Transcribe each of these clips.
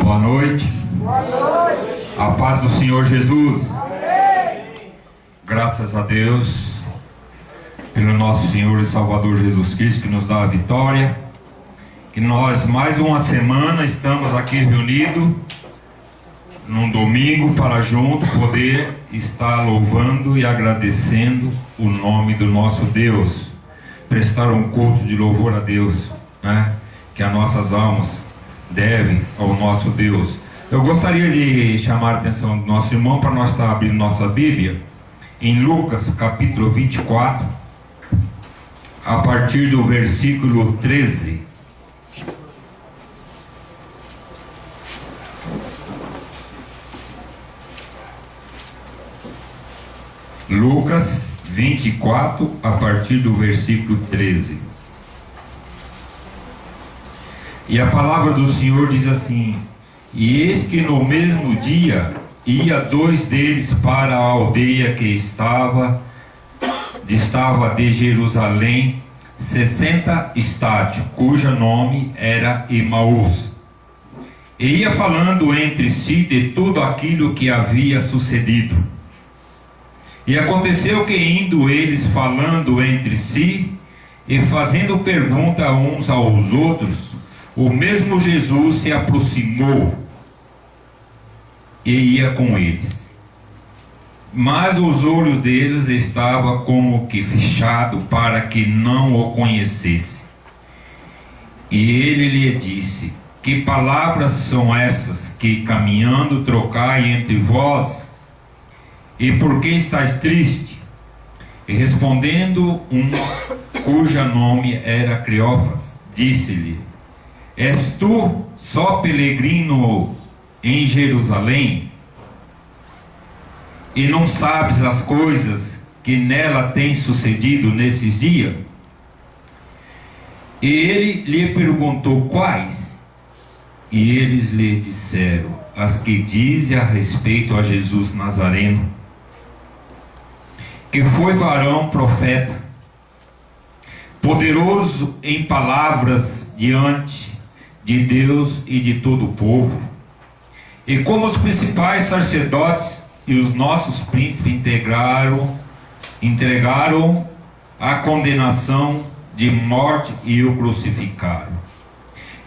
Boa noite. Boa noite. A paz do Senhor Jesus. Amém. Graças a Deus pelo nosso Senhor e Salvador Jesus Cristo, que nos dá a vitória. Que nós mais uma semana estamos aqui reunidos num domingo para juntos poder estar louvando e agradecendo o nome do nosso Deus, prestar um culto de louvor a Deus, né? Que as nossas almas devem ao nosso Deus. Eu gostaria de chamar a atenção do nosso irmão para nós estar abrindo nossa Bíblia em Lucas capítulo 24, a partir do versículo 13. Lucas 24, a partir do versículo 13. E a palavra do Senhor diz assim: E eis que no mesmo dia ia dois deles para a aldeia que distava de Jerusalém 60 estádios, cujo nome era Emaús. E ia falando entre si de tudo aquilo que havia sucedido. E aconteceu que, indo eles falando entre si e fazendo pergunta uns aos outros, o mesmo Jesus se aproximou e ia com eles. Mas os olhos deles estavam como que fechados para que não o conhecesse. E ele lhe disse: Que palavras são essas que caminhando trocai entre vós? E por que estáis triste? E respondendo cujo nome era Cleófas, disse-lhe: És tu só peregrino em Jerusalém, e não sabes as coisas que nela têm sucedido nesses dias? E ele lhe perguntou: Quais? E eles lhe disseram: As que dizem a respeito a Jesus Nazareno, que foi varão profeta, poderoso em palavras diante de Deus e de todo o povo. E como os principais sacerdotes e os nossos príncipes entregaram a condenação de morte e o crucificaram.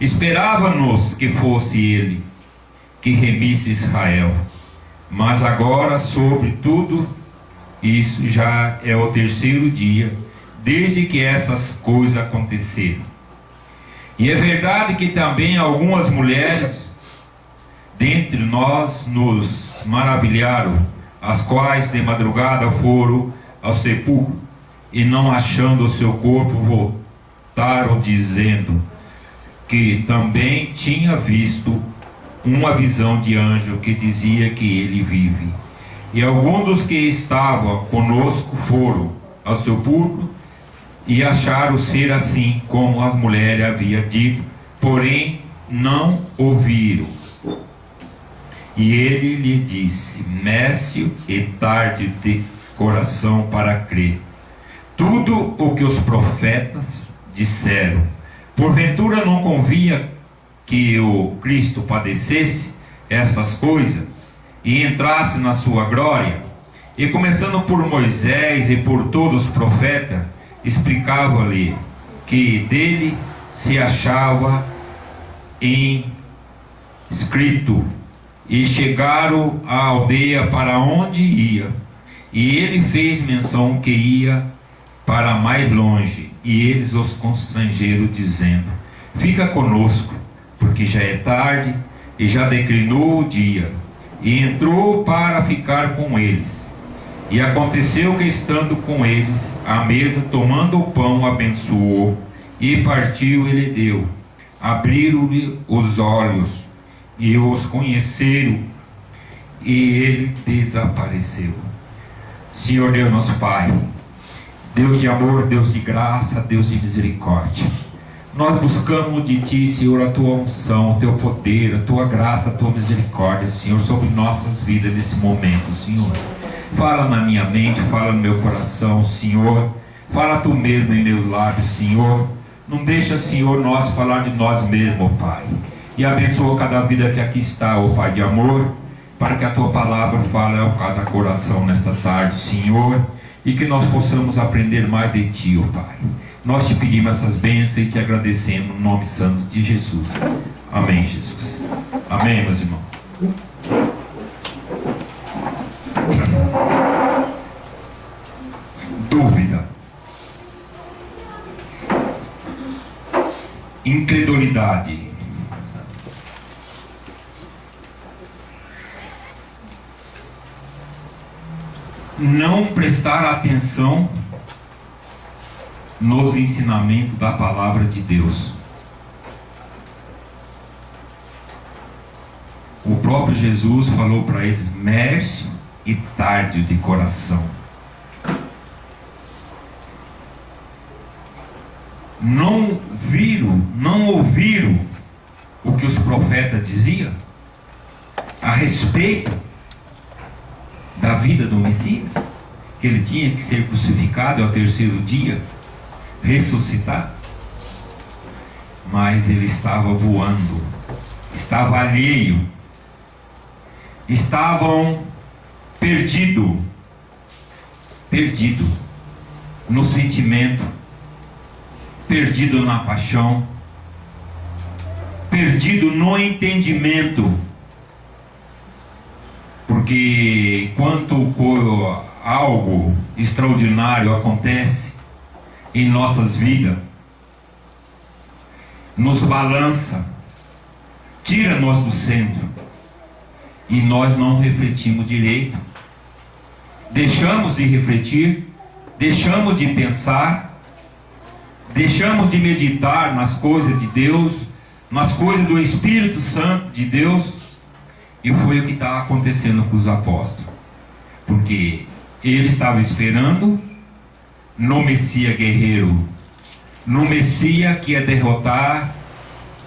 Esperava-nos que fosse ele que remisse Israel. Mas agora, sobre tudo isso, já é o terceiro dia desde que essas coisas aconteceram. E é verdade que também algumas mulheres dentre nós nos maravilharam, as quais de madrugada foram ao sepulcro e, não achando o seu corpo, voltaram dizendo que também tinha visto uma visão de anjo que dizia que ele vive. E alguns dos que estavam conosco foram ao sepulcro e acharam ser assim como as mulheres haviam dito, porém não ouviram. E ele lhe disse: Mécio e tarde de coração para crer tudo o que os profetas disseram. Porventura não convinha que o Cristo padecesse essas coisas e entrasse na sua glória? E começando por Moisés e por todos os profetas, explicava-lhe que dele se achava escrito. E chegaram à aldeia para onde ia, e ele fez menção que ia para mais longe, e eles os constrangeram, dizendo: Fica conosco, porque já é tarde e já declinou o dia. E entrou para ficar com eles. E aconteceu que, estando com eles à mesa, tomando o pão, abençoou e partiu e lhe deu. Abriram-lhe os olhos e os conheceram, e ele desapareceu. Senhor Deus nosso Pai, Deus de amor, Deus de graça, Deus de misericórdia, nós buscamos de Ti, Senhor, a Tua unção, o Teu poder, a Tua graça, a Tua misericórdia, Senhor, sobre nossas vidas nesse momento, Senhor. Fala na minha mente, fala no meu coração, Senhor. Fala Tu mesmo em meus lábios, Senhor. Não deixa, Senhor, nós falar de nós mesmos, Pai. e abençoa cada vida que aqui está, ó Pai de amor, para que a Tua palavra fale ao cada coração nesta tarde, Senhor, e que nós possamos aprender mais de Ti, ó Pai. Nós te pedimos essas bênçãos e te agradecemos no nome santo de Jesus. Amém, Jesus. Amém, meus irmãos. Dúvida, incredulidade, não prestar atenção nos ensinamentos da palavra de Deus. O próprio Jesus falou para eles: mércio e tardio de coração. Não viram, não ouviram o que os profetas diziam a respeito da vida do Messias, que ele tinha que ser crucificado ao terceiro dia, ressuscitar. Mas ele estava voando, estava alheio, estavam perdido no sentimento, perdido na paixão, perdido no entendimento. Porque quando algo extraordinário acontece em nossas vidas, nos balança, tira nós do centro, e nós não refletimos direito, deixamos de refletir, deixamos de pensar, deixamos de meditar nas coisas de Deus, nas coisas do Espírito Santo de Deus. E foi o que está acontecendo com os apóstolos, porque eles estavam esperando no Messias guerreiro, no Messias que ia derrotar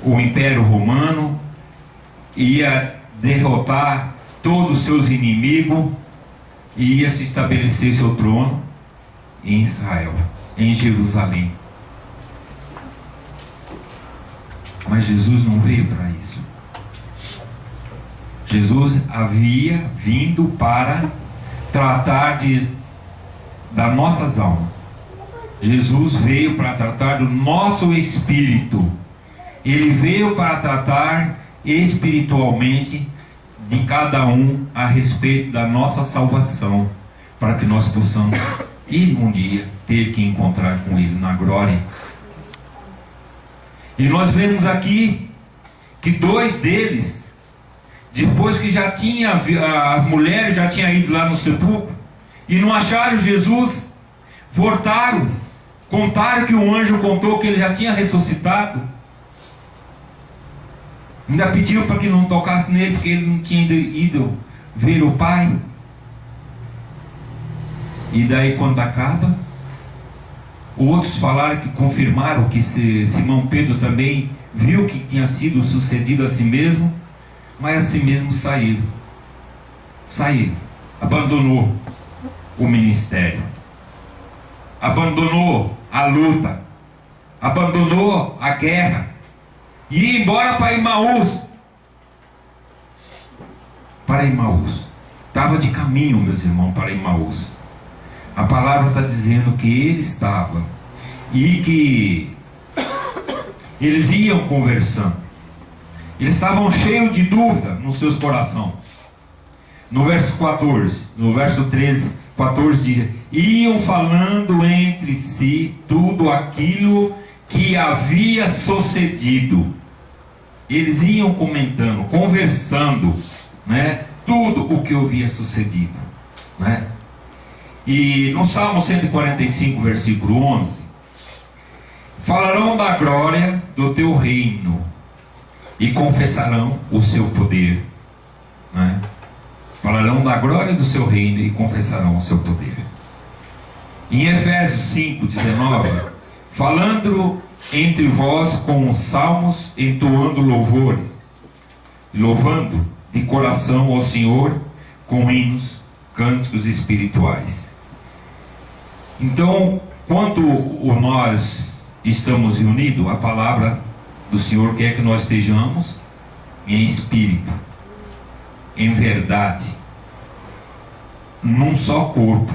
o Império Romano, ia derrotar todos os seus inimigos e ia se estabelecer seu trono em Israel, em Jerusalém. Mas Jesus não veio para isso. Jesus havia vindo para tratar das nossas almas. Jesus veio para tratar do nosso espírito. Ele veio para tratar espiritualmente de cada um a respeito da nossa salvação, para que nós possamos ir um dia ter que encontrar com Ele na glória. E nós vemos aqui que dois deles, depois que já tinha, as mulheres já tinham ido lá no sepulcro e não acharam Jesus, voltaram, contaram que o anjo contou que ele já tinha ressuscitado. Ainda pediu para que não tocasse nele, porque ele não tinha ido ver o Pai. E daí, quando acaba, outros falaram, que confirmaram que Simão Pedro também viu que tinha sido sucedido a si mesmo, mas assim mesmo saíram, abandonou o ministério, abandonou a luta, abandonou a guerra, e ia embora para Emaús. Estava de caminho, meus irmãos, para Emaús. A palavra está dizendo que ele estava, e que eles iam conversando. Eles estavam cheios de dúvida nos seus corações. No verso 14, no verso 13, 14 diz: iam falando entre si tudo aquilo que havia sucedido. Eles iam comentando, conversando, né, tudo o que havia sucedido, né? E no Salmo 145, versículo 11, falarão da glória do teu reino e confessarão o seu poder, né? Falarão da glória do seu reino e confessarão o seu poder. Em Efésios 5, 19, falando entre vós com salmos, entoando louvores, louvando de coração ao Senhor com hinos, cânticos espirituais. Então, quando nós estamos reunidos, a palavra do Senhor quer que nós estejamos em espírito, em verdade, num só corpo,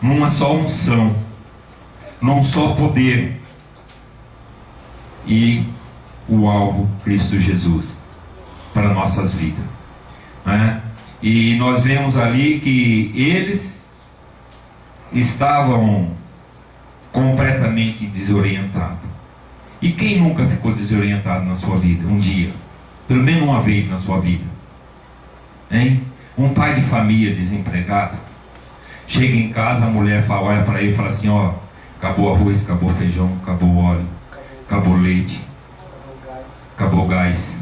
numa só unção, num só poder, e o alvo Cristo Jesus para nossas vidas, né? E nós vemos ali que eles estavam completamente desorientados. E quem nunca ficou desorientado na sua vida um dia, pelo menos uma vez na sua vida, hein? Um pai de família desempregado chega em casa, a mulher fala, olha para ele e fala assim, ó, acabou arroz, acabou feijão, acabou óleo, acabou leite, acabou gás,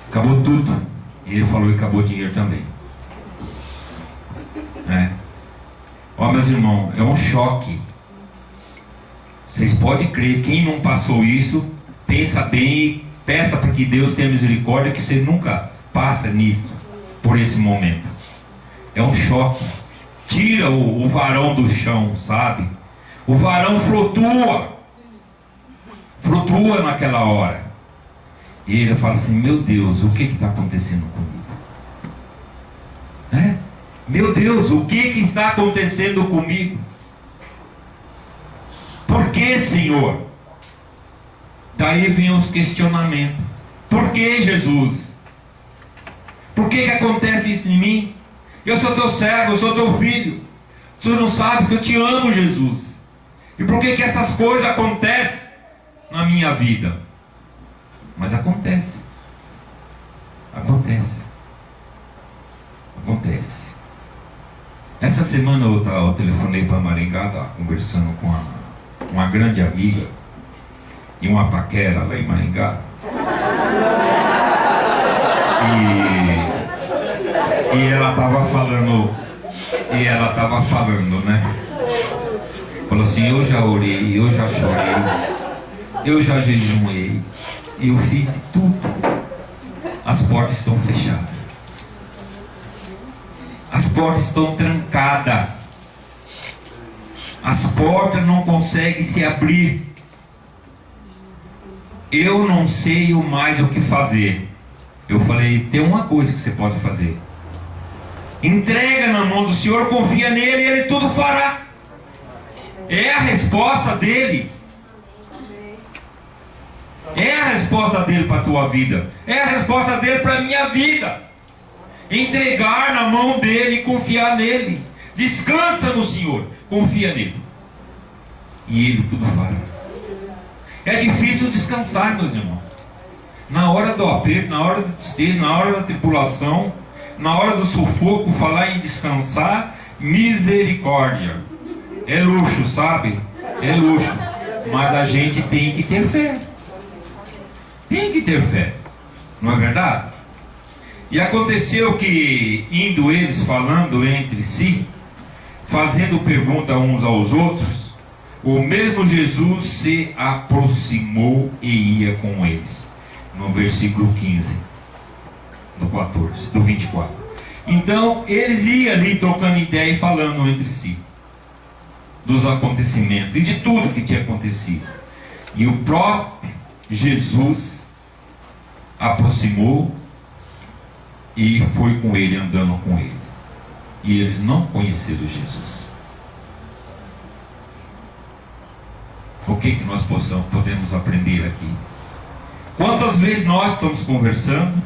acabou tudo. E ele falou que acabou o dinheiro também. Ó, meus irmãos, é um choque. Vocês podem crer, quem não passou isso, pensa bem e peça para que Deus tenha misericórdia, que você nunca passa nisso, por esse momento. É um choque. Tira o varão do chão, sabe? O varão flutua naquela hora. E ele fala assim, meu Deus, o que está acontecendo comigo? Meu Deus, o que está acontecendo comigo? Por que, Senhor? Daí vem os questionamentos. Por que, Jesus? Por que acontece isso em mim? Eu sou teu servo, eu sou teu filho. O Senhor não sabe que eu te amo, Jesus. E por que essas coisas acontecem na minha vida? Mas acontece. Essa semana eu telefonei para Maringá, estava conversando com uma grande amiga e uma paquera lá em Maringá. E ela estava falando, né? Falou assim, eu já orei, eu já chorei, eu já jejuei, eu fiz tudo. As portas estão fechadas. As portas estão trancadas. As portas não conseguem se abrir. Eu não sei mais o que fazer. Eu falei, tem uma coisa que você pode fazer. Entrega na mão do Senhor, confia nele e ele tudo fará. É a resposta dele. É a resposta dele para a tua vida. É a resposta dele para a minha vida. Entregar na mão dele e confiar nele. Descansa no Senhor, confia nele. E ele tudo fará. É difícil descansar, meus irmãos. Na hora do aperto, na hora da tristeza, na hora da tribulação, na hora do sufoco, falar em descansar, misericórdia. É luxo, sabe? É luxo. Mas a gente tem que ter fé. Tem que ter fé. Não é verdade? E aconteceu que, indo eles falando entre si, fazendo pergunta uns aos outros, o mesmo Jesus se aproximou e ia com eles. No versículo 15, do 24. Então, eles iam ali trocando ideia e falando entre si dos acontecimentos e de tudo que tinha acontecido. E o próprio Jesus aproximou e foi com ele, andando com eles. E eles não conheceram Jesus. O que nós podemos aprender aqui? Quantas vezes nós estamos conversando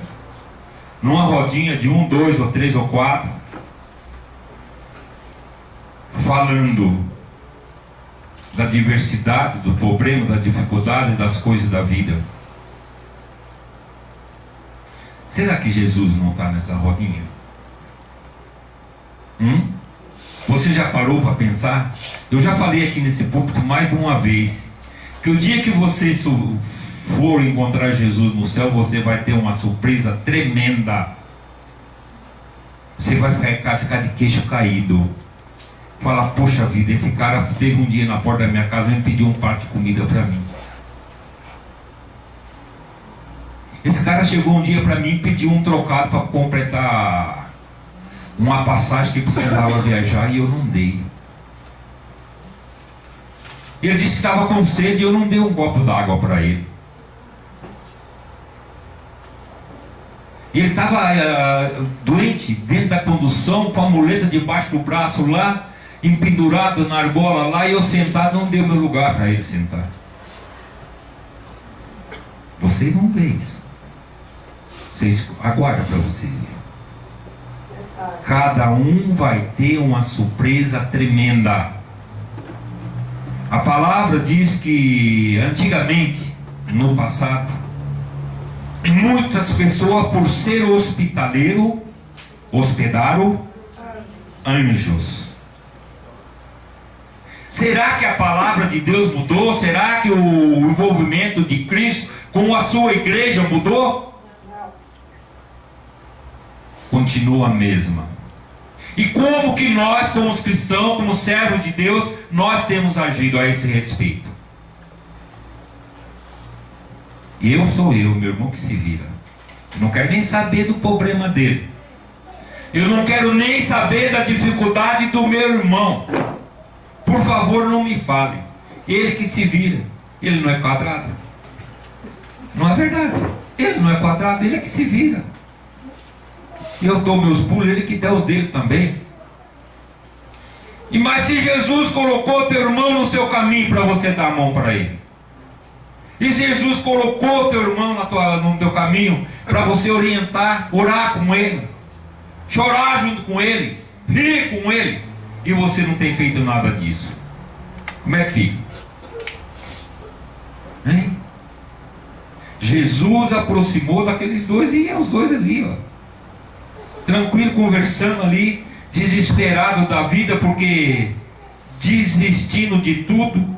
numa rodinha de 1, 2 ou 3 ou 4, falando da diversidade, do problema, da dificuldade, das coisas da vida. Será que Jesus não está nessa rodinha? Você já parou para pensar? Eu já falei aqui nesse púlpito mais de uma vez, que o dia que você for encontrar Jesus no céu, você vai ter uma surpresa tremenda. Você vai ficar de queixo caído. Falar, poxa vida, esse cara teve um dia na porta da minha casa e me pediu um prato de comida para mim. Esse cara chegou um dia para mim e pediu um trocado para completar uma passagem que precisava viajar e eu não dei. Ele disse que estava com sede e eu não dei um copo d'água para ele. Ele estava doente, dentro da condução, com a muleta debaixo do braço lá, empendurado na argola lá, e eu sentado, não deu meu lugar para ele sentar. Vocês vão ver isso. Vocês aguardam para vocês verem. Cada um vai ter uma surpresa tremenda. A palavra diz que antigamente, no passado, muitas pessoas, por ser hospitaleiro, hospedaram anjos. Será que a palavra de Deus mudou? Será que o envolvimento de Cristo com a sua igreja mudou? Continua a mesma. E como que nós, como os cristãos, como servos de Deus, nós temos agido a esse respeito? Eu sou eu, meu irmão que se vira. Eu não quero nem saber do problema dele. Eu não quero nem saber da dificuldade do meu irmão. Por favor, não me fale. Ele que se vira. Ele não é quadrado. Não é verdade. Ele não é quadrado, ele é que se vira. Eu dou meus pulos, ele que dá os dele também. Mas se Jesus colocou teu irmão no seu caminho para você dar a mão para ele, e se Jesus colocou teu irmão no teu caminho para você orientar, orar com ele, chorar junto com ele, rir com ele, e você não tem feito nada disso, como é que fica? Hein? Jesus aproximou daqueles dois e os dois ali, ó, tranquilo, conversando ali, desesperado da vida, porque desistindo de tudo.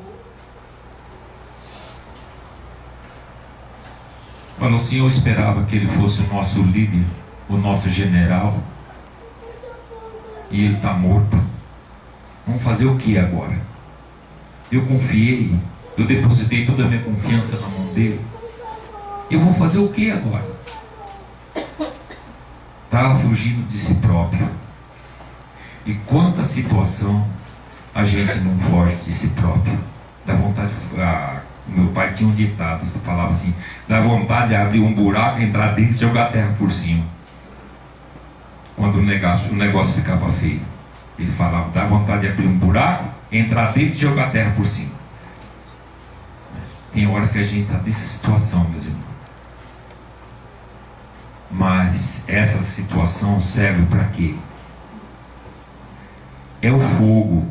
Falou assim: eu esperava que ele fosse o nosso líder, o nosso general, e ele está morto. Vamos fazer o que agora? Eu confiei, eu depositei toda a minha confiança na mão dele. Eu vou fazer o que agora? Estava fugindo de si próprio. E quanta situação a gente não foge de si próprio. Dá vontade meu pai tinha um ditado, falava assim: dá vontade de abrir um buraco, entrar dentro e jogar a terra por cima. Quando o negócio ficava feio, ele falava: dá vontade de abrir um buraco, entrar dentro e jogar a terra por cima. Tem hora que a gente está nessa situação, meus irmãos. Mas essa situação serve para quê? É o fogo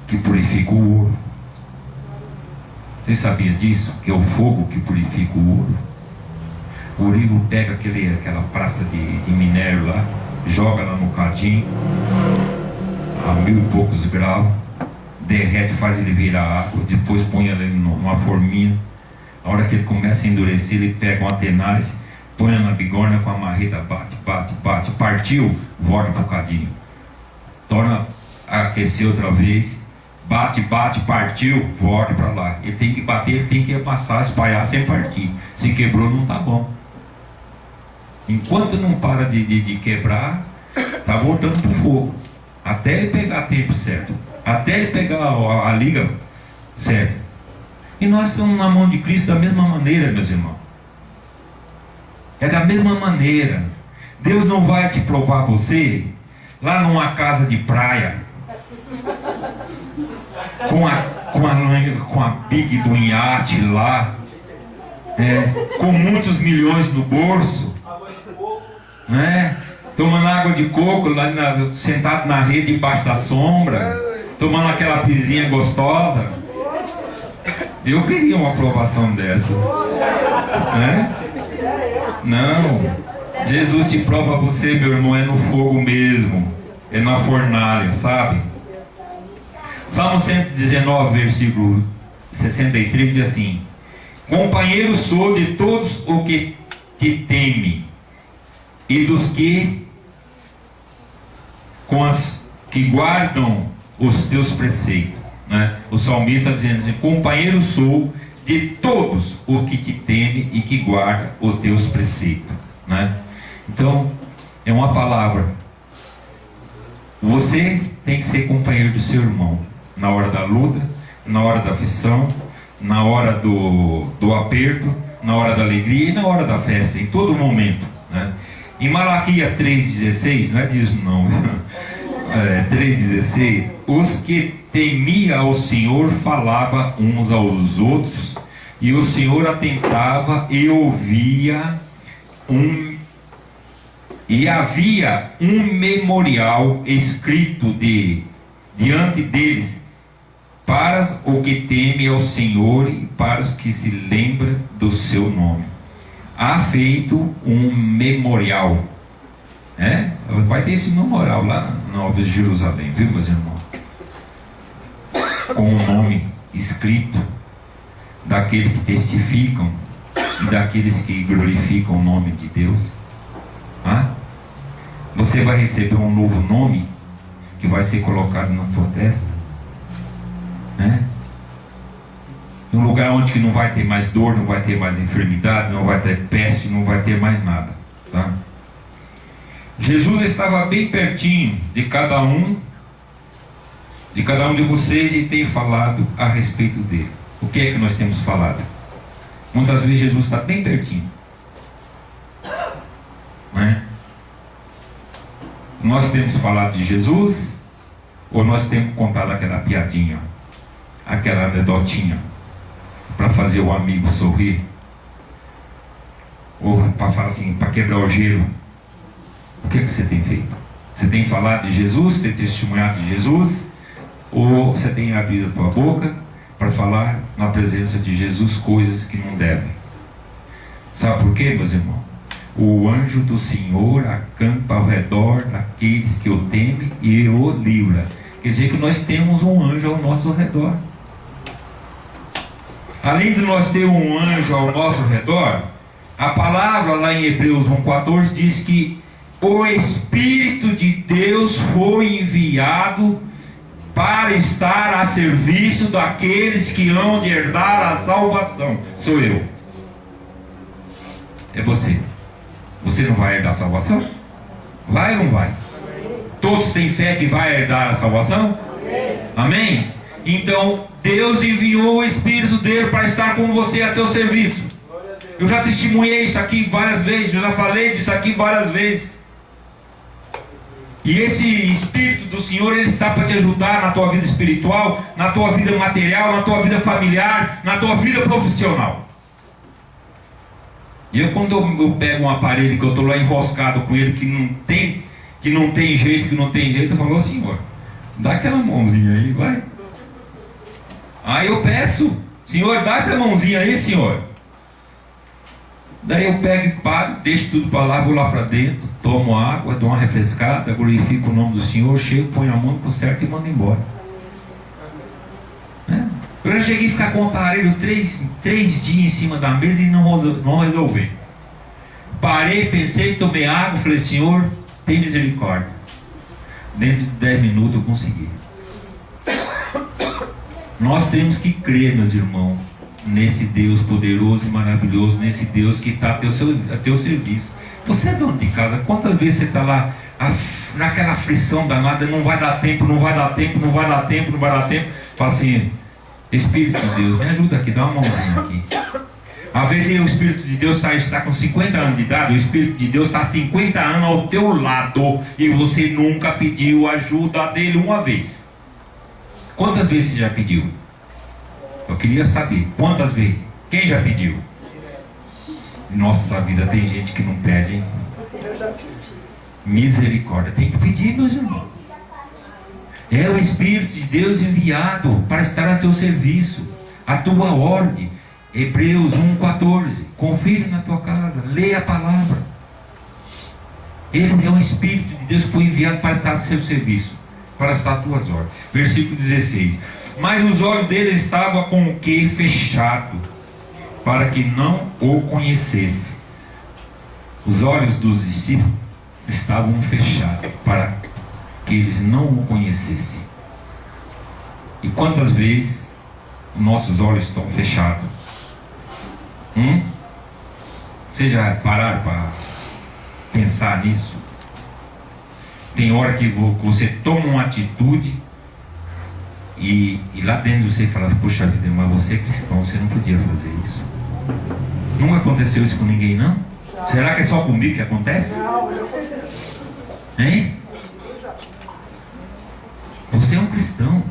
que purifica o ouro. Você sabia disso? Que é o fogo que purifica o ouro. O ourivo pega aquela praça de minério lá, joga lá no cadinho, a 1000 e poucos graus, derrete, faz ele virar água, depois põe ele numa forminha. A hora que ele começa a endurecer, ele pega uma tenaz, põe na bigorna com a marreta, bate, partiu, volta pro cadinho. Torna a aquecer outra vez, bate, partiu, volta para lá. Ele tem que bater, ele tem que amassar, espalhar sem partir. Se quebrou, não tá bom. Enquanto não para de quebrar, tá voltando pro fogo. Até ele pegar tempo certo. Até ele pegar a liga certa. E nós estamos na mão de Cristo da mesma maneira, meus irmãos. É da mesma maneira. Deus não vai te provar você lá numa casa de praia, com a big do iate lá, com muitos milhões no bolso, né? Tomando água de coco lá sentado na rede debaixo da sombra, tomando aquela pisinha gostosa. Eu queria uma aprovação dessa, né? Não, Jesus te prova você, meu irmão, é no fogo mesmo, é na fornalha, sabe? Salmo 119, versículo 63 diz assim: companheiro sou de todos os que te temem, e dos que guardam os teus preceitos, né? O salmista está dizendo assim: companheiro sou de todos os que te temem e que guardam os teus preceitos, né? Então, é uma palavra. Você tem que ser companheiro do seu irmão na hora da luta, na hora da aflição, na hora do aperto, na hora da alegria e na hora da festa, em todo momento, né? Em Malaquias 3,16, não é disso não, 3,16, os que temiam ao Senhor falavam uns aos outros, e o Senhor atentava e ouvia e havia um memorial escrito diante deles, para o que teme ao Senhor e para os que se lembram do seu nome. Há feito um memorial, vai ter esse memorial lá na Nova Jerusalém, viu, meus irmãos? Com o nome escrito daqueles que testificam e daqueles que glorificam o nome de Deus. Você vai receber um novo nome que vai ser colocado na tua testa, um lugar onde que não vai ter mais dor, não vai ter mais enfermidade, não vai ter peste, não vai ter mais nada, tá? Jesus estava bem pertinho de cada um de vocês e tem falado a respeito dele. O que é que nós temos falado? Muitas vezes Jesus está bem pertinho, Nós temos falado de Jesus, ou nós temos contado aquela piadinha, aquela anedotinha, para fazer o amigo sorrir, ou para falar assim, para quebrar o gelo? O que você tem feito? Você tem falado de Jesus, tem testemunhado de Jesus, ou você tem abrido a tua boca para falar na presença de Jesus coisas que não devem? Sabe por quê, meus irmãos? O anjo do Senhor acampa ao redor daqueles que o temem e o livra. Quer dizer que nós temos um anjo ao nosso redor. Além de nós ter um anjo ao nosso redor, a palavra lá em Hebreus 1,14 diz que o Espírito de Deus foi enviado para estar a serviço daqueles que hão de herdar a salvação. Sou eu. É você. Você não vai herdar a salvação? Vai ou não vai? Todos têm fé que vai herdar a salvação? Amém? Então, Deus enviou o Espírito dele para estar com você a seu serviço. Eu já testemunhei isso aqui várias vezes, eu já falei disso aqui várias vezes. E esse Espírito do Senhor, ele está para te ajudar na tua vida espiritual, na tua vida material, na tua vida familiar, na tua vida profissional. E eu, quando eu pego um aparelho que eu estou lá enroscado com ele, que não tem jeito, eu falo: Senhor, dá aquela mãozinha aí, vai. Aí eu peço: Senhor, dá essa mãozinha aí, Senhor. Daí eu pego e paro, deixo tudo para lá, vou lá para dentro, tomo água, dou uma refrescada, glorifico o nome do Senhor, chego, ponho a mão, conserto e mando embora. Eu já cheguei a ficar com o aparelho três dias em cima da mesa e não resolvi. Parei, pensei, tomei água, falei: Senhor, tem misericórdia. Dentro de 10 minutos eu consegui. Nós temos que crer, meus irmãos, nesse Deus poderoso e maravilhoso, nesse Deus que está a teu serviço. Você é dono de casa, quantas vezes você está lá naquela aflição danada, não vai dar tempo. Fala assim: Espírito de Deus, me ajuda aqui, dá uma mãozinha aqui. Às vezes o Espírito de Deus está com 50 anos de idade, o Espírito de Deus está 50 anos ao teu lado, e você nunca pediu ajuda dele uma vez. Quantas vezes você já pediu? Eu queria saber, quantas vezes? Quem já pediu? Nossa vida, tem gente que não pede, hein? Misericórdia, tem que pedir, meus irmãos. É o Espírito de Deus enviado para estar a teu serviço, a tua ordem. Hebreus 1,14. Confira na tua casa, leia a palavra. Ele é o Espírito de Deus que foi enviado para estar a seu serviço, para estar a tuas ordens. Versículo 16. Mas os olhos deles estavam com o que? Fechado, para que não o conhecesse. Os olhos dos discípulos estavam fechados, para que eles não o conhecessem. E quantas vezes nossos olhos estão fechados? Vocês já pararam para pensar nisso? Tem hora que você toma uma atitude e lá dentro você fala: puxa vida, mas você é cristão, você não podia fazer isso. Nunca aconteceu isso com ninguém, não? Será que é só comigo que acontece? Hein? Você é um cristão.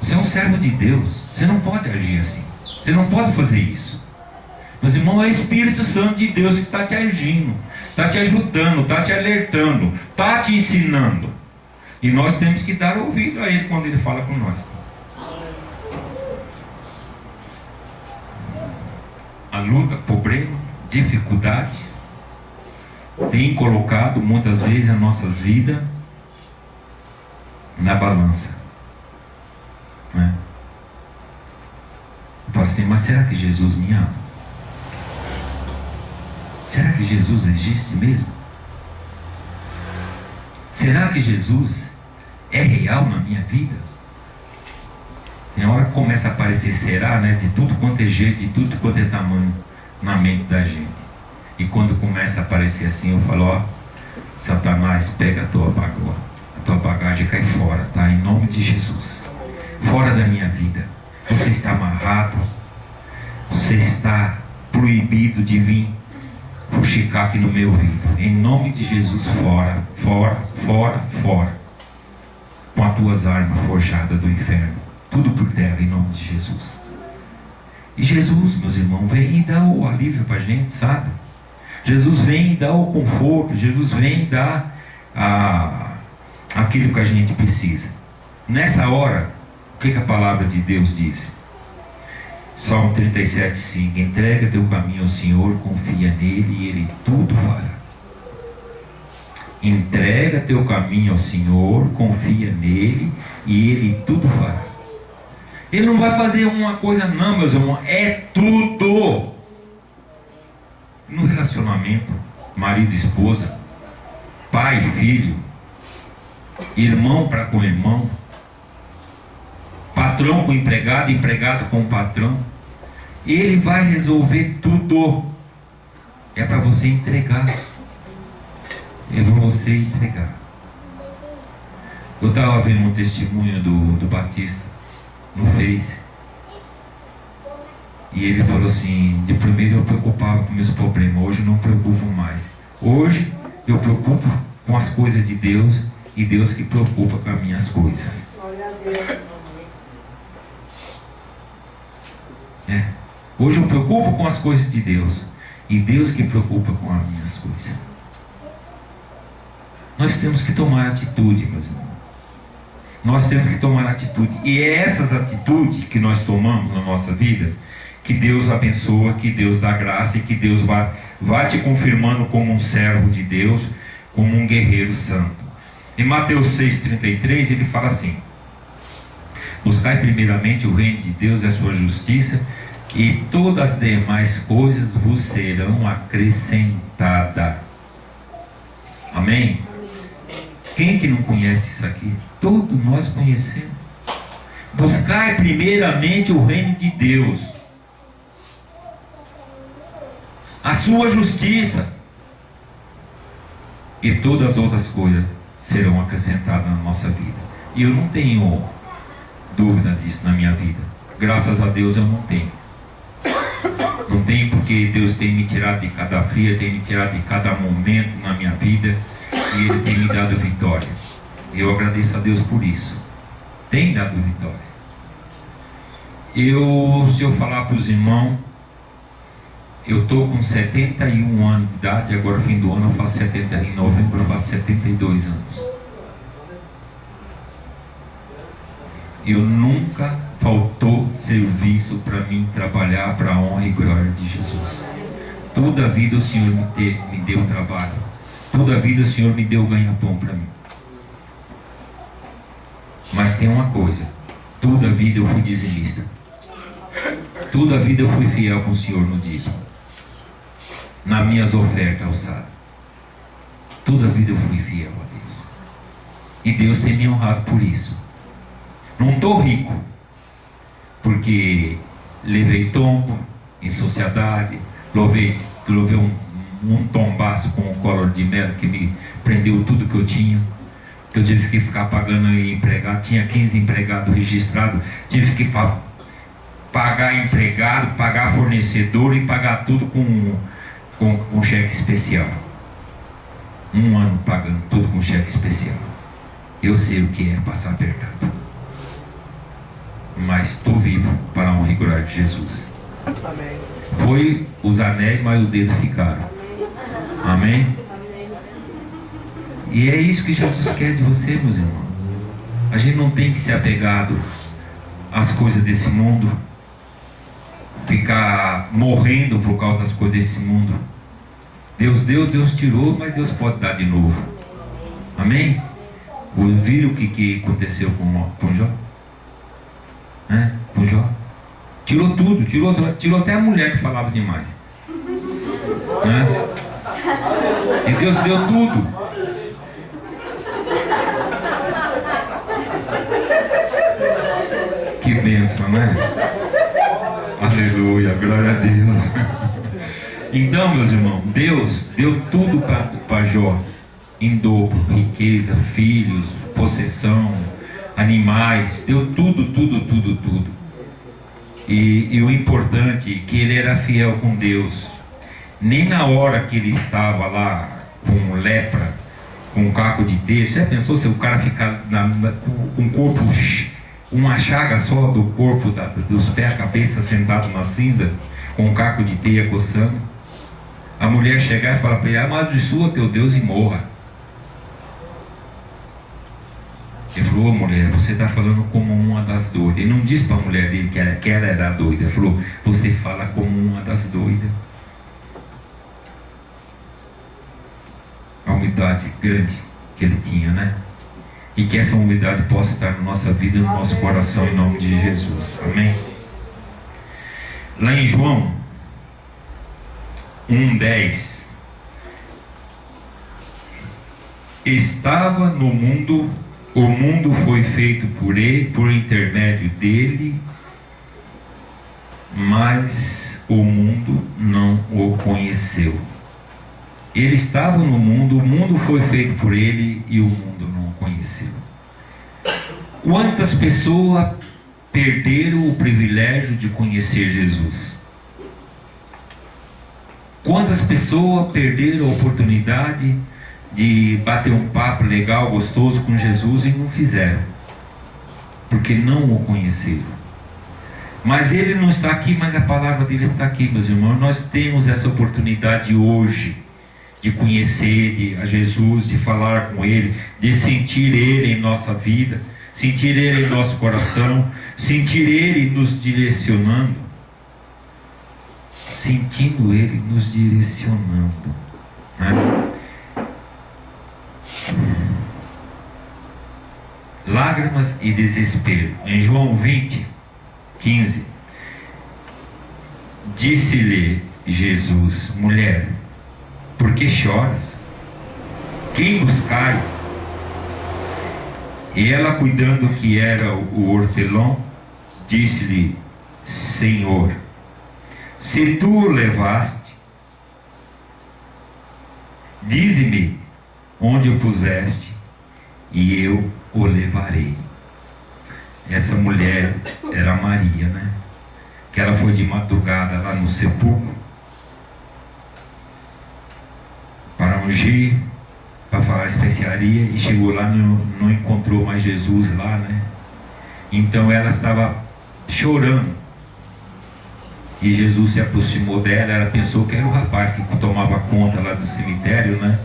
Você é um servo de Deus. Você não pode agir assim. Você não pode fazer isso. Meus irmãos, é o Espírito Santo de Deus que está te agindo, está te ajudando, está te alertando, está te ensinando. E nós temos que dar ouvido a Ele quando Ele fala com nós. A luta, problema, dificuldade tem colocado muitas vezes as nossas vidas na balança, né? Fala assim, mas será que Jesus me ama? Será que Jesus existe mesmo? Será que Jesus é real na minha vida? Tem hora que começa a aparecer será, né? De tudo quanto é jeito, de tudo quanto é tamanho na mente da gente. E quando começa a aparecer assim, eu falo, ó, Satanás, pega a tua bagagem e cai fora, tá? Em nome de Jesus. Fora da minha vida. Você está amarrado. Você está proibido de vir fuxicar aqui no meu ouvido. Em nome de Jesus, fora, fora, fora, fora. Com as tuas armas forjadas do inferno. Tudo por terra, em nome de Jesus. E Jesus, meus irmãos, vem e dá o alívio para a gente, sabe? Jesus vem e dá o conforto. Jesus vem e dá aquilo que a gente precisa. Nessa hora, o que a palavra de Deus diz? Salmo 37:5. Entrega teu caminho ao Senhor, confia nele e Ele tudo fará. Entrega teu caminho ao Senhor, confia nele e Ele tudo fará. Ele não vai fazer uma coisa não, meus irmãos, é tudo. No relacionamento, marido e esposa, pai e filho, irmão para com irmão, patrão com empregado, empregado com patrão, Ele vai resolver tudo. É para você entregar. É para você entregar. Eu estava vendo um testemunho do Batista no Face. E ele falou assim, de primeiro eu preocupava com meus problemas, hoje eu não preocupo mais. Hoje eu preocupo com as coisas de Deus e Deus que preocupa com as minhas coisas. Glória a Deus. Hoje eu preocupo com as coisas de Deus e Deus que preocupa com as minhas coisas. Nós temos que tomar atitude, meus irmãos. Nós temos que tomar atitude. E é essas atitudes que nós tomamos na nossa vida que Deus abençoa, que Deus dá graça e que Deus vai te confirmando como um servo de Deus, como um guerreiro santo. Em Mateus 6,33 ele fala assim: buscai primeiramente o reino de Deus e a sua justiça, e todas as demais coisas vos serão acrescentadas. Amém? Quem que não conhece isso aqui? Todos nós conhecemos. Buscai primeiramente o reino de Deus, a sua justiça, e todas as outras coisas serão acrescentadas na nossa vida. E eu não tenho dúvida disso na minha vida. Graças a Deus eu não tenho. Não tenho, porque Deus tem me tirado de cada fria, tem me tirado de cada momento na minha vida, e Ele tem me dado vitória. E eu agradeço a Deus por isso. Tem dado vitória. Se eu falar para os irmãos, eu estou com 71 anos de idade, agora fim do ano eu faço 70, em novembro eu faço 72 anos. Eu nunca faltou serviço para mim trabalhar para a honra e glória de Jesus. Toda a vida o Senhor me deu trabalho. Toda a vida o Senhor me deu ganha-pão para mim. Mas tem uma coisa: toda a vida eu fui dizimista. Toda a vida eu fui fiel com o Senhor no dízimo, nas minhas ofertas alçadas. Toda a vida eu fui fiel a Deus. E Deus tem me honrado por isso. Não estou rico, porque levei tombo em sociedade, levei um tombaço com o Collor de Mello que me prendeu tudo que eu tinha. Que eu tive que ficar pagando empregado, tinha 15 empregados registrados, tive que pagar empregado, pagar fornecedor e pagar tudo com cheque especial. 1 ano pagando tudo com cheque especial. Eu sei o que é passar apertado, mas estou vivo para a honra e glória de Jesus. Amém. Foi os anéis, mas os dedos ficaram. Amém? E é isso que Jesus quer de você, meus irmãos. A gente não tem que ser apegado às coisas desse mundo, ficar morrendo por causa das coisas desse mundo. Deus deu, Deus tirou, mas Deus pode dar de novo. Amém? Viram o que aconteceu com Jó? Com Jó? Tirou tudo, tirou até a mulher que falava demais. E Deus deu tudo. Que bênção, né? Aleluia, glória a Deus. Então, meus irmãos, Deus deu tudo para Jó, em dobro, riqueza, filhos, possessão, animais, deu tudo. E o importante é que ele era fiel com Deus. Nem na hora que ele estava lá com lepra, com um caco de teia, você já pensou se o cara ficar com o corpo, uma chaga só do corpo, dos pés à cabeça, sentado na cinza, com um caco de teia coçando? A mulher chegar e falar para ele: amaldiçoa teu Deus e morra. Ele falou: mulher, você está falando como uma das doidas. Ele não disse para a mulher dele que ela era doida. Ele falou: você fala como uma das doidas. A humildade grande que ele tinha, né? E que essa humildade possa estar na nossa vida e no nosso coração, em nome de Jesus. Amém? Lá em João 1,10: estava no mundo, o mundo foi feito por ele, por intermédio dele, mas o mundo não o conheceu. Ele estava no mundo, o mundo foi feito por ele e o mundo não o conheceu. Quantas pessoas perderam o privilégio de conhecer Jesus? Quantas pessoas perderam a oportunidade de bater um papo legal, gostoso com Jesus e não fizeram? Porque não o conheceram. Mas ele não está aqui, mas a palavra dele está aqui, meus irmãos. Nós temos essa oportunidade hoje de conhecer a Jesus, de falar com ele, de sentir ele em nossa vida, sentir ele em nosso coração, sentir ele nos direcionando. Sentindo ele nos direcionando, né? Lágrimas e desespero. Em João 20:15, disse-lhe Jesus: mulher, por que choras? Quem buscai? E ela, cuidando que era o hortelão, disse-lhe: Senhor, se tu o levaste, dize-me onde o puseste, e eu o levarei. Essa mulher era Maria, né? Que ela foi de madrugada lá no sepulcro para ungir, para falar especiaria, e chegou lá, não encontrou mais Jesus lá, né? Então ela estava chorando. E Jesus se aproximou dela. Ela pensou que era o rapaz que tomava conta lá do cemitério, né?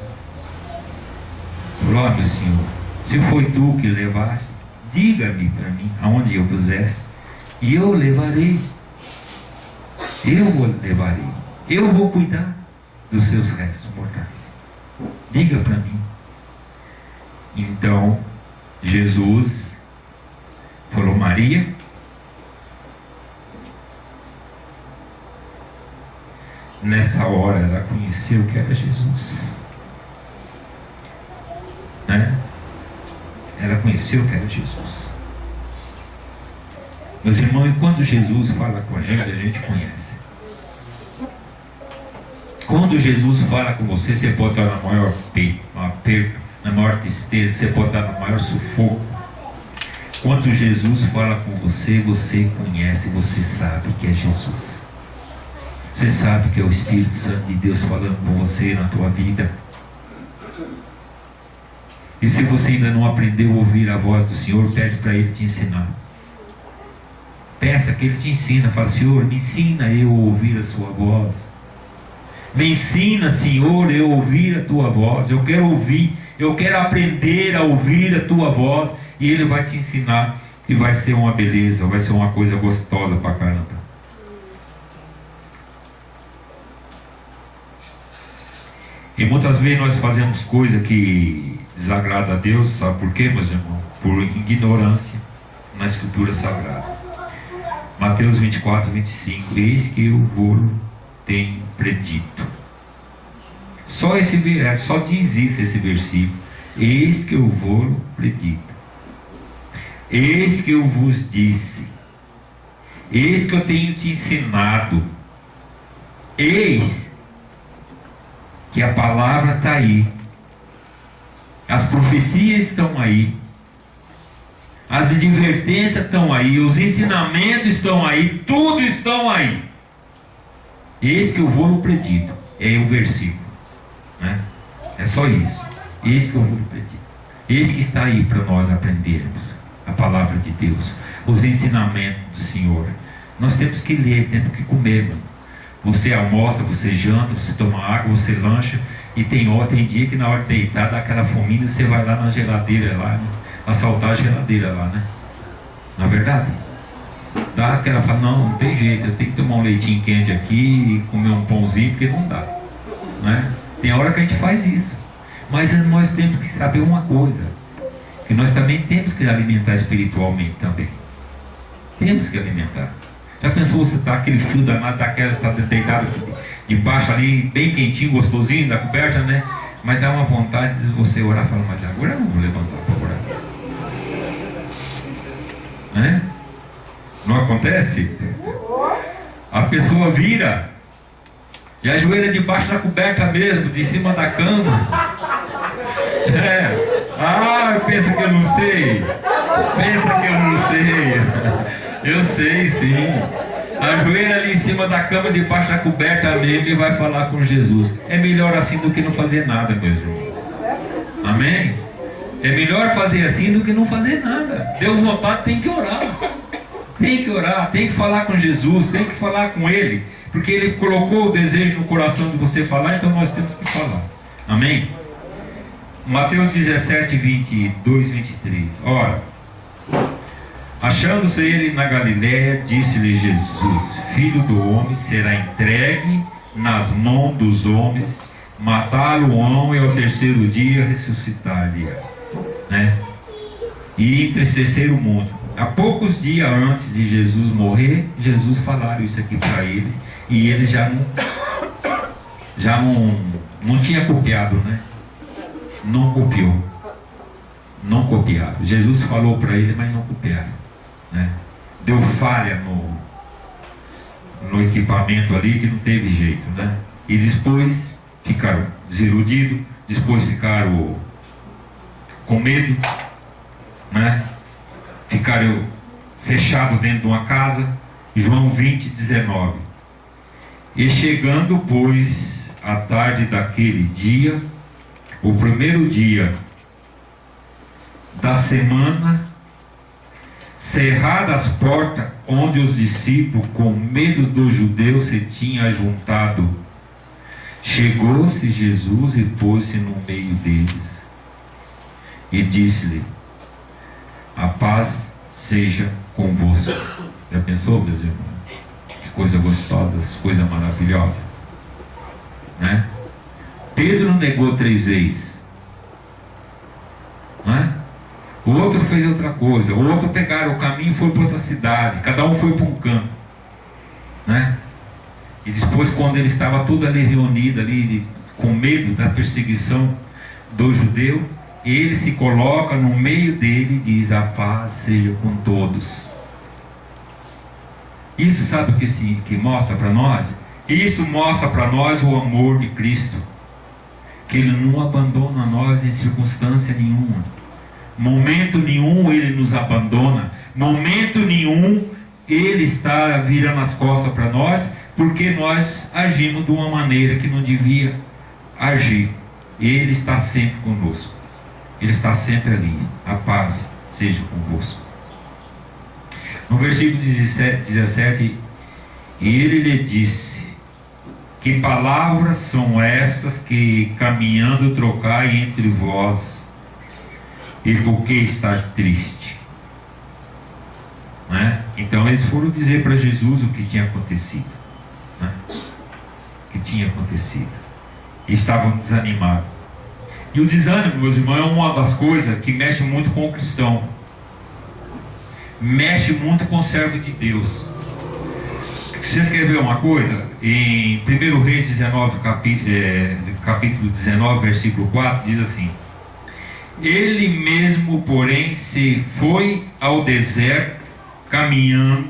Falou: meu Senhor, se foi tu que levaste, diga-me para mim aonde eu pusesse, e eu levarei. Eu o levarei. Eu vou cuidar dos seus restos mortais. Diga para mim. Então Jesus falou: Maria. Nessa hora ela conheceu que era Jesus, né? Ela conheceu que era Jesus. Meus irmãos, e quando Jesus fala com a gente conhece. Quando Jesus fala com você, você pode estar na maior aperto, na maior tristeza, você pode estar no maior sufoco. Quando Jesus fala com você, você conhece, você sabe que é Jesus. Você sabe que é o Espírito Santo de Deus falando com você na tua vida. E se você ainda não aprendeu a ouvir a voz do Senhor, pede para Ele te ensinar. Peça que Ele te ensina. Fala: Senhor, me ensina eu a ouvir a sua voz. Me ensina, Senhor, eu a ouvir a tua voz. Eu quero ouvir, eu quero aprender a ouvir a tua voz. E Ele vai te ensinar. E vai ser uma beleza, vai ser uma coisa gostosa pra caramba. E muitas vezes nós fazemos coisa que desagrada a Deus. Sabe por quê, meus irmãos? Por ignorância na Escritura Sagrada. Mateus 24, 25. Eis que eu vou tenho predito. Só diz isso esse versículo. Eis que eu vou predito. Eis que eu vos disse. Eis que eu tenho te ensinado. Eis que a palavra está aí. As profecias estão aí. As advertências estão aí. Os ensinamentos estão aí. Tudo estão aí. Eis que eu vou no predito. É o versículo, né? É só isso. Eis que eu vou no predito. Eis que está aí para nós aprendermos a palavra de Deus, os ensinamentos do Senhor. Nós temos que ler, temos que comer, mano. Você almoça, você janta, você toma água, você lancha. E tem dia que na hora de deitar dá aquela fominha e você vai lá na geladeira lá, né? Assaltar a geladeira lá, né? Não é verdade? Dá aquela, fala: não tem jeito, eu tenho que tomar um leitinho quente aqui e comer um pãozinho, porque não dá, né? Tem hora que a gente faz isso. Mas nós temos que saber uma coisa, que nós também temos que alimentar espiritualmente também. Temos que alimentar. Já pensou você tá aquele frio danado daquela, está deitado debaixo ali, bem quentinho, gostosinho, da coberta, né? Mas dá uma vontade de você orar e falar: mas agora eu não vou levantar para orar, né? Não acontece? A pessoa vira e ajoelha debaixo da coberta mesmo, de cima da cama. Pensa que eu não sei. Pensa que eu não sei. Eu sei sim. Ajoelha ali em cima da cama, debaixo da coberta mesmo, e vai falar com Jesus. É melhor assim do que não fazer nada, meus irmãos. Amém? É melhor fazer assim do que não fazer nada. Deus notado tem que orar. Tem que orar, tem que falar com Jesus, tem que falar com Ele, porque Ele colocou o desejo no coração de você falar, então nós temos que falar. Amém? Mateus 17, 22, 23. Ora, achando-se ele na Galiléia, disse-lhe Jesus: Filho do homem será entregue nas mãos dos homens, matá-lo-ão e ao terceiro dia ressuscitar-lhe, né? E entristecer o mundo. Há poucos dias antes de Jesus morrer, Jesus falaram isso aqui para eles, e eles já não tinha copiado, né? Não copiou. Não copiaram. Jesus falou para ele, mas não copiaram, né? Deu falha no equipamento ali, que não teve jeito, né? E depois ficaram desiludidos, depois ficaram com medo, né? Ficaram fechados dentro de uma casa. João 20, 19. E chegando, pois, à tarde daquele dia, o primeiro dia da semana, cerradas as portas, onde os discípulos, com medo dos judeus, se tinham ajuntado, chegou-se Jesus e pôs-se no meio deles e disse-lhe: a paz seja convosco. Já pensou, meus irmãos? Que coisa gostosa, coisa maravilhosa, né? Pedro negou 3 vezes, né? O outro fez outra coisa. O outro pegaram o caminho e foi para outra cidade. Cada um foi para um canto, né? E depois, quando ele estava tudo ali reunido, ali, com medo da perseguição do judeu, ele se coloca no meio dele e diz: a paz seja com todos. Isso sabe o que mostra para nós? Isso mostra para nós o amor de Cristo, que Ele não abandona nós em circunstância nenhuma. Momento nenhum Ele nos abandona. Momento nenhum Ele está virando as costas para nós, porque nós agimos de uma maneira que não devia agir. Ele está sempre conosco. Ele está sempre ali. A paz seja convosco. No versículo 17, ele lhe disse: que palavras são estas que caminhando trocai entre vós, e por que estar triste? Né? Então eles foram dizer para Jesus o que tinha acontecido, né? O que tinha acontecido. E estavam desanimados. E o desânimo, meus irmãos, é uma das coisas que mexe muito com o cristão, mexe muito com o servo de Deus. Vocês querem ver uma coisa? Em 1 Reis 19, capítulo 19, versículo 4, diz assim: ele mesmo, porém, se foi ao deserto, caminho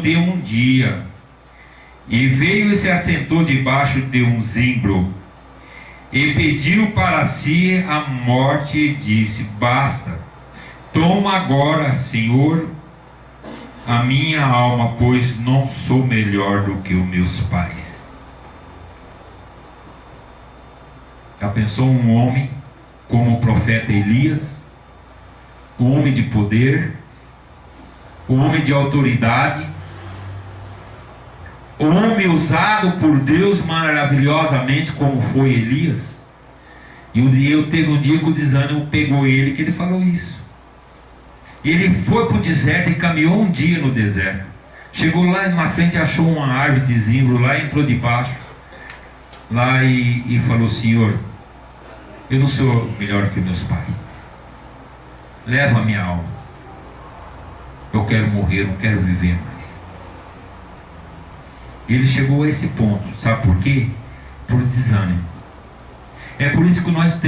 de um dia, e veio e se assentou debaixo de um zimbro, e pediu para si a morte, e disse: basta, toma agora, Senhor, a minha alma, pois não sou melhor do que os meus pais. Já pensou um homem como o profeta Elias, um homem de poder, um homem de autoridade, um homem usado por Deus maravilhosamente como foi Elias? E teve um dia que o desânimo pegou ele, que ele falou isso. Ele foi para o deserto e caminhou um dia no deserto. Chegou lá na frente, achou uma árvore de zimbro lá, entrou debaixo lá e falou: Senhor, eu não sou melhor que meus pais. Leva a minha alma. Eu quero morrer, não quero viver mais. Ele chegou a esse ponto. Sabe por quê? Por desânimo. É por isso que nós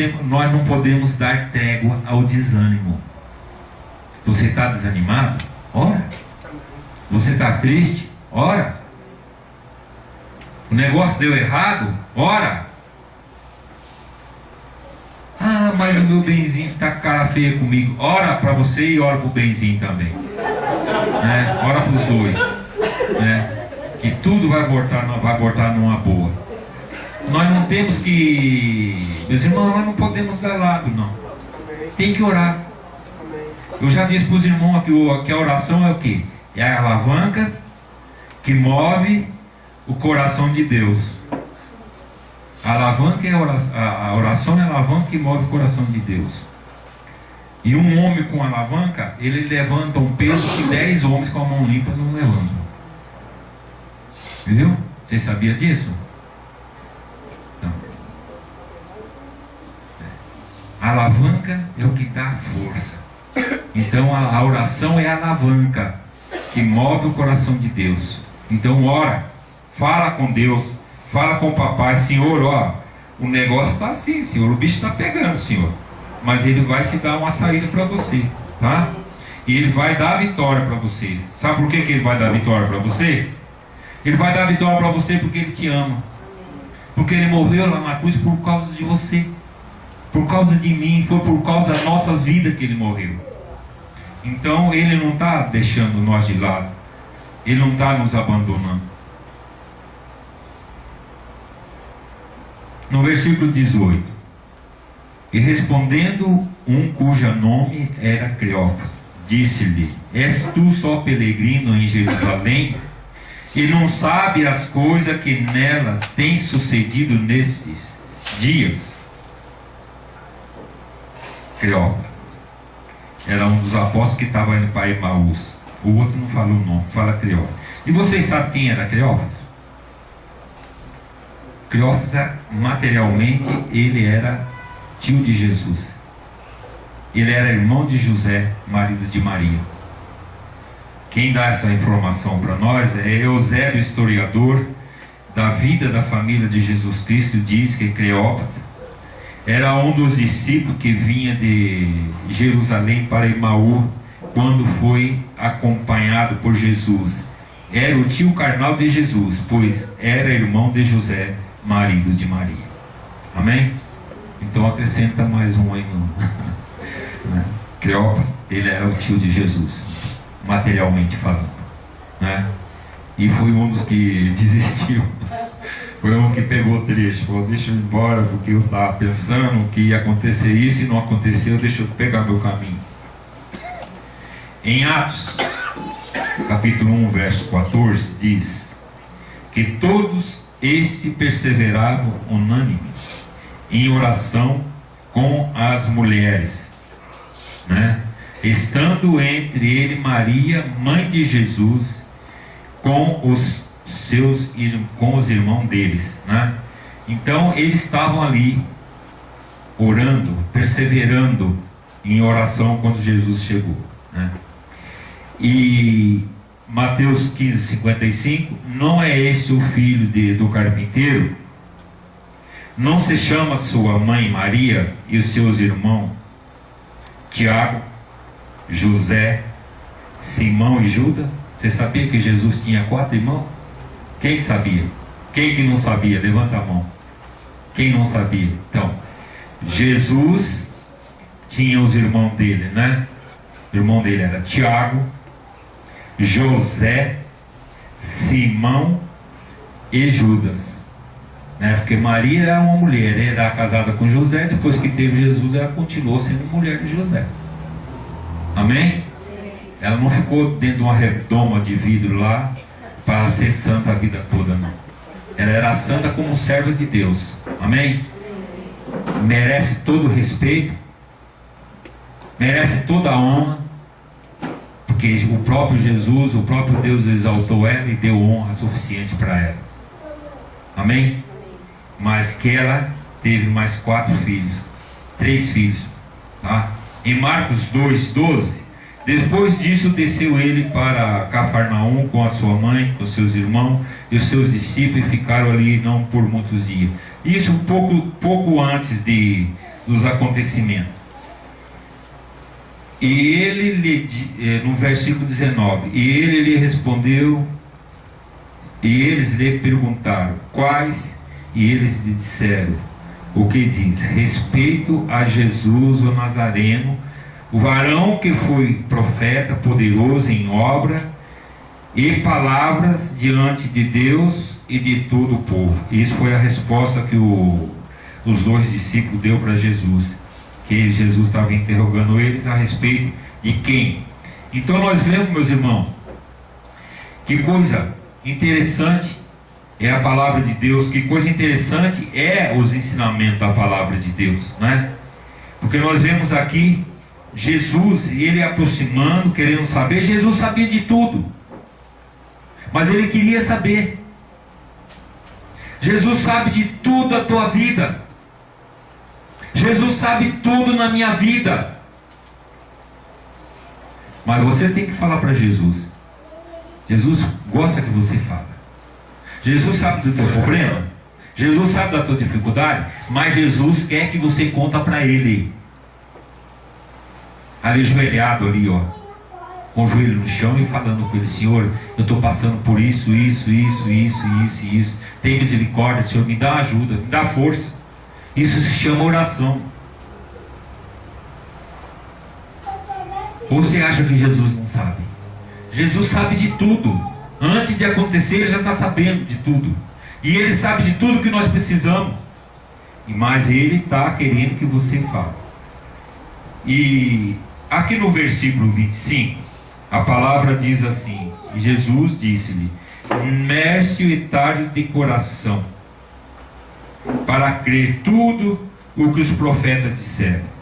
não podemos dar trégua ao desânimo. Você está desanimado? Ora. Você está triste? Ora. O negócio deu errado? Ora. Ah, mas o meu benzinho está com cara feia comigo. Ora para você e ora para o benzinho também. Né? Ora para os dois. Né? Que tudo vai voltar numa boa. Nós não temos que... Meus irmãos, nós não podemos dar lado, não. Tem que orar. Eu já disse para os irmãos que a oração é o quê? É a alavanca que move o coração de Deus. A oração é a alavanca que move o coração de Deus. E um homem com alavanca, ele levanta um peso que 10 homens com a mão limpa não levantam. Viu? Você sabia disso? Então, a alavanca é o que dá força. Então a oração é a alavanca que move o coração de Deus. Então ora, fala com Deus, fala com o papai: Senhor, ó, o negócio está assim, Senhor, o bicho está pegando, Senhor, mas Ele vai te dar uma saída para você, tá? E Ele vai dar a vitória para você. Sabe por que Ele vai dar a vitória para você? Ele vai dar a vitória para você porque Ele te ama, porque Ele morreu lá na cruz por causa de você, por causa de mim. Foi por causa da nossa vida que Ele morreu. Então Ele não está deixando nós de lado, Ele não está nos abandonando. No versículo 18: e respondendo um cujo nome era Cleófas, disse-lhe: és tu só peregrino em Jerusalém, e não sabe as coisas que nela tem sucedido nesses dias? Cleófas era um dos apóstolos que estava indo para Emaús. O outro não fala o nome, fala Cleófas. E vocês sabem quem era Cleófas? Cleófas, materialmente, ele era tio de Jesus. Ele era irmão de José, marido de Maria. Quem dá essa informação para nós é Eusébio, historiador da vida da família de Jesus Cristo. Diz que Cleófas era um dos discípulos que vinha de Jerusalém para Emaú quando foi acompanhado por Jesus. Era o tio carnal de Jesus, pois era irmão de José, marido de Maria. Amém? Então acrescenta mais um aí no... né? Cleopas, ele era o tio de Jesus, materialmente falando, né? E foi um dos que desistiu. Foi um que pegou o trecho, falou: deixa eu ir embora, porque eu estava pensando que ia acontecer isso e não aconteceu, deixa eu pegar meu caminho. Em Atos, capítulo 1, verso 14, diz que todos estes perseveravam unânimes em oração com as mulheres, né? Estando entre ele Maria, mãe de Jesus, com os irmãos deles, né? Então eles estavam ali orando, perseverando em oração quando Jesus chegou, né? E Mateus 15:55, não é esse o filho do carpinteiro? Não se chama sua mãe Maria e os seus irmãos Tiago, José, Simão e Judas? Você sabia que Jesus tinha 4 irmãos? Quem sabia? Quem que não sabia? Levanta a mão. Quem não sabia? Então, Jesus tinha os irmãos dele, né? O irmão dele era Tiago, José, Simão e Judas, né? Porque Maria era uma mulher, era casada com José. Depois que teve Jesus, ela continuou sendo mulher de José. Amém? Ela não ficou dentro de uma redoma de vidro lá para ser santa a vida toda, não. Ela era santa como serva de Deus. Amém? Merece todo o respeito, merece toda a honra, porque o próprio Jesus, o próprio Deus exaltou ela e deu honra suficiente para ela. Amém? Mas que ela teve mais 4 filhos, 3 filhos, tá? Em Marcos 2:12, depois disso desceu ele para Cafarnaum com a sua mãe, com seus irmãos e os seus discípulos, e ficaram ali não por muitos dias. Isso pouco antes dos acontecimentos. E ele, no versículo 19, e ele lhe respondeu, e eles lhe perguntaram quais, e eles lhe disseram o que diz: respeito a Jesus o Nazareno, o varão que foi profeta, poderoso em obra e palavras diante de Deus e de todo o povo. Isso foi a resposta que os 2 discípulos deu para Jesus, que Jesus estava interrogando eles a respeito de quem. Então nós vemos, meus irmãos, que coisa interessante é a palavra de Deus, que coisa interessante é os ensinamentos da palavra de Deus, né? Porque nós vemos aqui Jesus e ele aproximando, querendo saber. Jesus sabia de tudo, mas ele queria saber. Jesus sabe de tudo da tua vida. Jesus sabe tudo na minha vida. Mas você tem que falar para Jesus. Jesus gosta que você fale. Jesus sabe do teu problema. Jesus sabe da tua dificuldade. Mas Jesus quer que você conta para ele. Ali ajoelhado ali, ó, com o joelho no chão e falando com ele: Senhor, eu estou passando por isso. Tem misericórdia, Senhor, me dá ajuda, me dá força. Isso se chama oração. Ou você acha que Jesus não sabe? Jesus sabe de tudo. Antes de acontecer, ele já está sabendo de tudo. E ele sabe de tudo que nós precisamos. Mas ele está querendo que você fale. E aqui no versículo 25, a palavra diz assim: e Jesus disse-lhe: mércio e tardio de coração, para crer tudo o que os profetas disseram.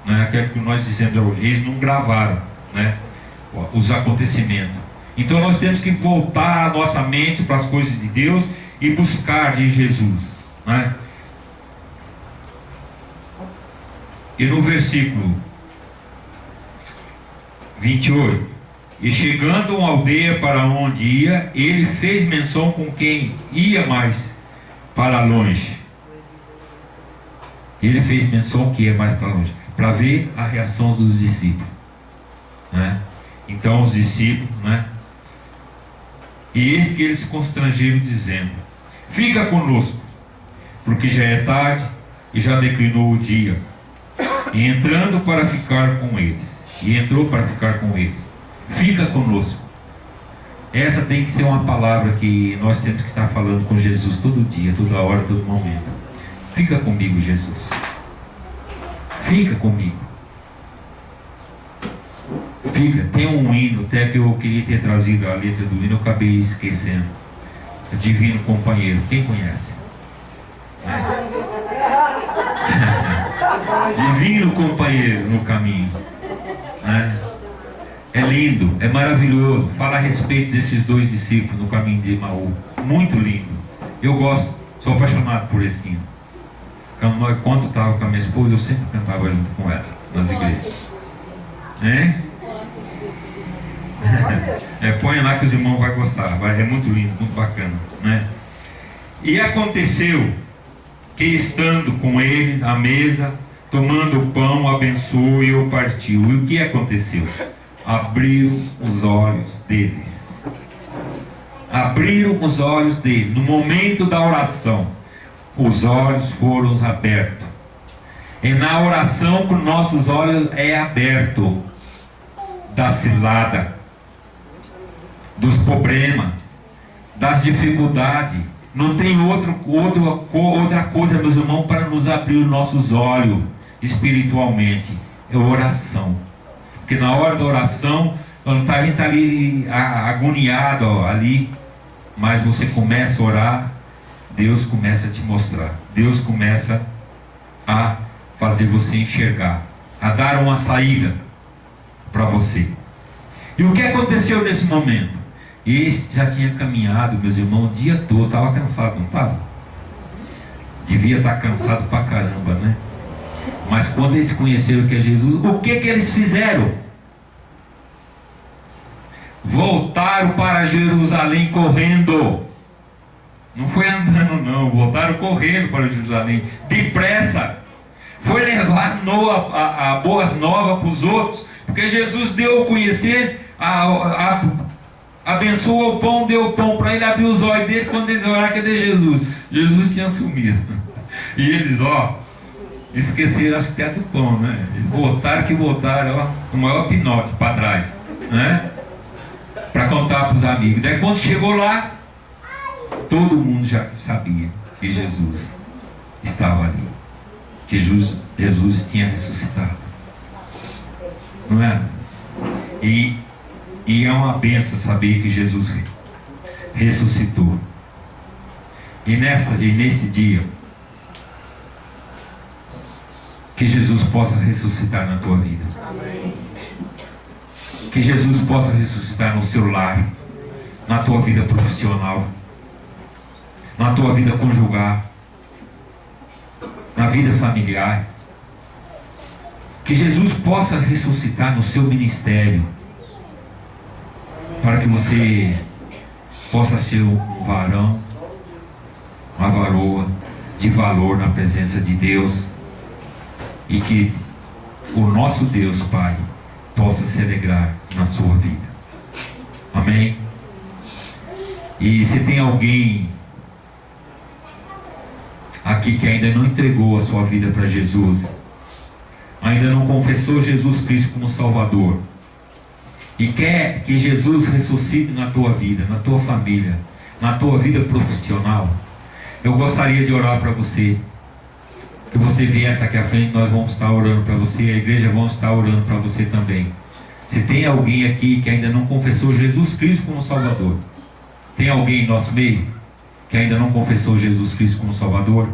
Não é aquilo que nós dizemos hoje. Eles não gravaram, né, os acontecimentos. Então nós temos que voltar a nossa mente para as coisas de Deus e buscar de Jesus, né? E no versículo 28, e chegando a uma aldeia para onde ia, ele fez menção com quem ia mais para longe. Ele fez menção que ia mais para longe, para ver a reação dos discípulos, né? Então os discípulos, né? E eis que eles se constrangeram, dizendo: fica conosco, porque já é tarde e já declinou o dia. e entrando para ficar com eles. E entrou para ficar com eles. Fica conosco. Essa tem que ser uma palavra que nós temos que estar falando com Jesus todo dia, toda hora, todo momento. Fica comigo, Jesus. Fica comigo. Fica. Tem um hino até que eu queria ter trazido a letra do hino, eu acabei esquecendo. Divino Companheiro. Quem conhece? Divino Companheiro no caminho. É lindo, é maravilhoso. Fala a respeito desses dois discípulos no caminho de Emaú. Muito lindo. Eu gosto, sou apaixonado por esse hino. Quando estava com a minha esposa, eu sempre cantava junto com ela nas igrejas. Põe lá que os irmãos vão gostar. É muito lindo, muito bacana, né? E aconteceu que, estando com eles à mesa, tomando o pão, abençoou e o partiu. E o que aconteceu? Abriram os olhos deles. Abriram os olhos deles. No momento da oração, os olhos foram abertos. E na oração que nossos olhos é aberto da cilada, dos problemas, das dificuldades. Não tem outra coisa, meus irmãos, para nos abrir os nossos olhos espiritualmente. É oração. Porque na hora da oração, a gente está ali agoniado ali, mas você começa a orar, Deus começa a te mostrar. Deus começa a fazer você enxergar, a dar uma saída para você. E o que aconteceu nesse momento? Este já tinha caminhado, meus irmãos, o dia todo. Estava cansado, não estava? Devia estar cansado pra caramba, né? Mas quando eles conheceram que é Jesus, o que eles fizeram? Voltaram para Jerusalém correndo. Não foi andando, não. Voltaram correndo para Jerusalém, depressa. Foi levar a boas novas para os outros, porque Jesus deu a conhecer, abençoou o pão, deu o pão para ele, abriu os olhos dele. Quando eles oraram, cadê Jesus? Jesus tinha sumido. E eles, esqueceram, acho que até do pão, né? Eles voltaram, o maior pinote para trás, né? Para contar para os amigos. Daí quando chegou lá, todo mundo já sabia que Jesus estava ali, que Jesus tinha ressuscitado, não é? E é uma benção saber que Jesus ressuscitou. E nesse dia, que Jesus possa ressuscitar na tua vida. Amém. Que Jesus possa ressuscitar no seu lar, na tua vida profissional, na tua vida conjugal, na vida familiar. Que Jesus possa ressuscitar no seu ministério, para que você possa ser um varão, uma varoa de valor na presença de Deus, e que o nosso Deus Pai possa se alegrar na sua vida. Amém? E se tem alguém aqui que ainda não entregou a sua vida para Jesus, ainda não confessou Jesus Cristo como Salvador, e quer que Jesus ressuscite na tua vida, na tua família, na tua vida profissional, eu gostaria de orar para você. Que você viesse aqui à frente, nós vamos estar orando para você, a igreja vamos estar orando para você também. Se tem alguém aqui que ainda não confessou Jesus Cristo como Salvador, tem alguém em nosso meio que ainda não confessou Jesus Cristo como Salvador?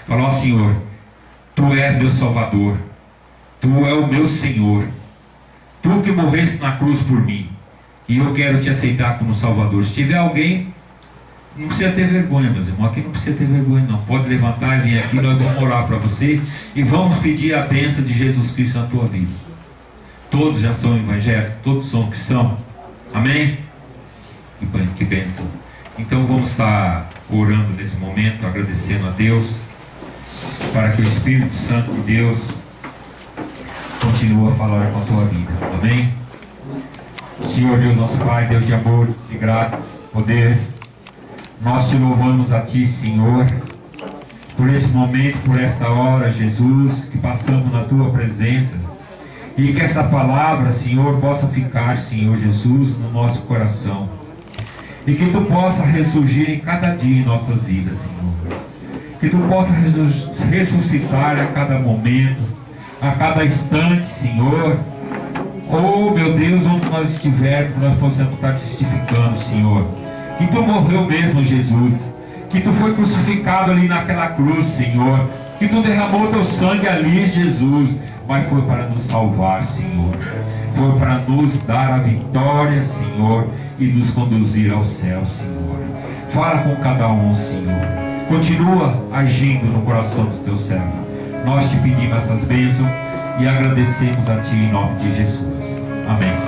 Fala: ó Senhor, Tu és meu Salvador, Tu és o meu Senhor, Tu que morreste na cruz por mim, e eu quero Te aceitar como Salvador. Se tiver alguém, não precisa ter vergonha, meus irmãos. Aqui não precisa ter vergonha, não. Pode levantar e vir aqui. Nós vamos orar para você e vamos pedir a bênção de Jesus Cristo na tua vida. Todos já são evangélicos, todos são cristãos. Amém? Que bênção. Então vamos estar orando nesse momento, agradecendo a Deus, para que o Espírito Santo de Deus continue a falar com a tua vida. Amém? Senhor Deus, nosso Pai, Deus de amor, de graça, poder, nós Te louvamos a Ti, Senhor, por esse momento, por esta hora, Jesus, que passamos na Tua presença. E que essa palavra, Senhor, possa ficar, Senhor Jesus, no nosso coração. E que Tu possa ressurgir em cada dia em nossas vidas, Senhor. Que Tu possa ressuscitar a cada momento, a cada instante, Senhor. Oh, meu Deus, onde nós estivermos, nós possamos estar testificando, Senhor. Que Tu morreu mesmo, Jesus. Que Tu foi crucificado ali naquela cruz, Senhor. Que Tu derramou Teu sangue ali, Jesus. Mas foi para nos salvar, Senhor. Foi para nos dar a vitória, Senhor, e nos conduzir ao céu, Senhor. Fala com cada um, Senhor. Continua agindo no coração dos Teus servos. Nós Te pedimos essas bênçãos e agradecemos a Ti em nome de Jesus. Amém.